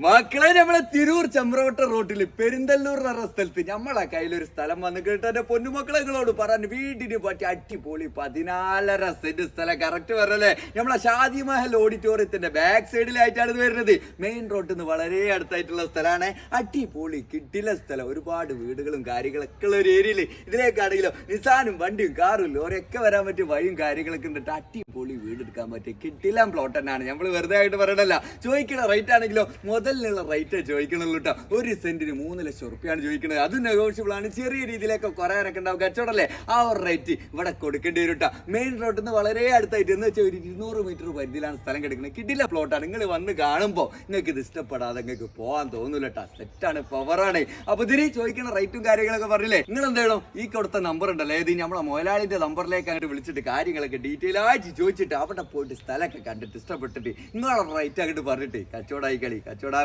മക്കളെ നമ്മളെ തിരൂർ ചെമ്പ്രവട്ട റോട്ടില് പെരിന്തല്ലൂർ എന്ന സ്ഥലത്ത് നമ്മളെ കയ്യിലൊരു സ്ഥലം വന്ന് കേട്ടോ. എന്റെ പൊന്നുമക്കളെങ്ങളോട് പറഞ്ഞു വീടിന് പറ്റി അടിപൊളി 14.5 സെന്റ് സ്ഥലം കറക്റ്റ് പറഞ്ഞല്ലേ. നമ്മളെ ഷാദി മഹൽ ഓഡിറ്റോറിയത്തിന്റെ ബാക്ക് സൈഡിലായിട്ടാണ് ഇത് വരുന്നത്. മെയിൻ റോഡിൽ നിന്ന് വളരെ അടുത്തായിട്ടുള്ള സ്ഥലമാണ്. അടിപൊളി കിട്ടില്ല സ്ഥലം, ഒരുപാട് വീടുകളും കാര്യങ്ങളൊക്കെ ഉള്ള ഒരു ഏരിയയില്. ഇതിലേക്കാണെങ്കിലോ നിസാനും വണ്ടിയും കാറും ലോറിയൊക്കെ വരാൻ പറ്റിയ വഴിയും കാര്യങ്ങളൊക്കെ ഉണ്ടിട്ട് അടിപൊളി വീടെടുക്കാൻ പറ്റിയ കിട്ടില്ല പ്ലോട്ട് തന്നെയാണ്. നമ്മൾ വെറുതെ ആയിട്ട് പറയണല്ല. ചോദിക്കണ റേറ്റ് ആണെങ്കിലോ മുതലിനുള്ള റേറ്റ് ചോദിക്കണല്ലോ കേട്ടോ. 1 സെന്റിന് 3 ലക്ഷം റുപ്യാണ് ചോദിക്കുന്നത്. അത് നെഗോഷ്യബിൾ ആണ്. ചെറിയ രീതിയിലൊക്കെ കുറയാനൊക്കെ ഉണ്ടാവും. കച്ചവടല്ലേ, ആ ഒരു റേറ്റ് ഇവിടെ കൊടുക്കേണ്ടി വരും കേട്ടോ. മെയിൻ റോഡിൽ നിന്ന് വളരെ അടുത്തായിട്ട് എന്ന് വെച്ചാൽ ഒരു 200 മീറ്റർ പരിധിയിലാണ് സ്ഥലം കിടക്കുന്നത്. കിട്ടില്ല പ്ലോട്ടാണ്. നിങ്ങൾ വന്ന് കാണുമ്പോൾ നിങ്ങൾക്ക് ഇത് ഇഷ്ടപ്പെടാതെ നിങ്ങൾക്ക് പോകാൻ തോന്നൂല കേട്ടോ. സെറ്റാണ്, പവറാണ്. അപ്പൊ ഇതിന് ചോദിക്കുന്ന റേറ്റും കാര്യങ്ങളൊക്കെ പറഞ്ഞില്ലേ. നിങ്ങൾ എന്ത് ചെയ്യണം, ഈ കൊടുത്ത നമ്പർ ഉണ്ടല്ലോ, ഇത് നമ്മളെ മുതലാളിന്റെ നമ്പറിലേക്ക് അങ്ങോട്ട് വിളിച്ചിട്ട് കാര്യങ്ങളൊക്കെ ഡീറ്റെയിൽ ആയിട്ട് ചോദിച്ചിട്ട് അവിടെ പോയിട്ട് സ്ഥലമൊക്കെ കണ്ടിട്ട് ഇഷ്ടപ്പെട്ടിട്ട് നിങ്ങളെ റേറ്റ് അങ്ങോട്ട് പറഞ്ഞിട്ട് കച്ചവടമായി കളി കച്ചവട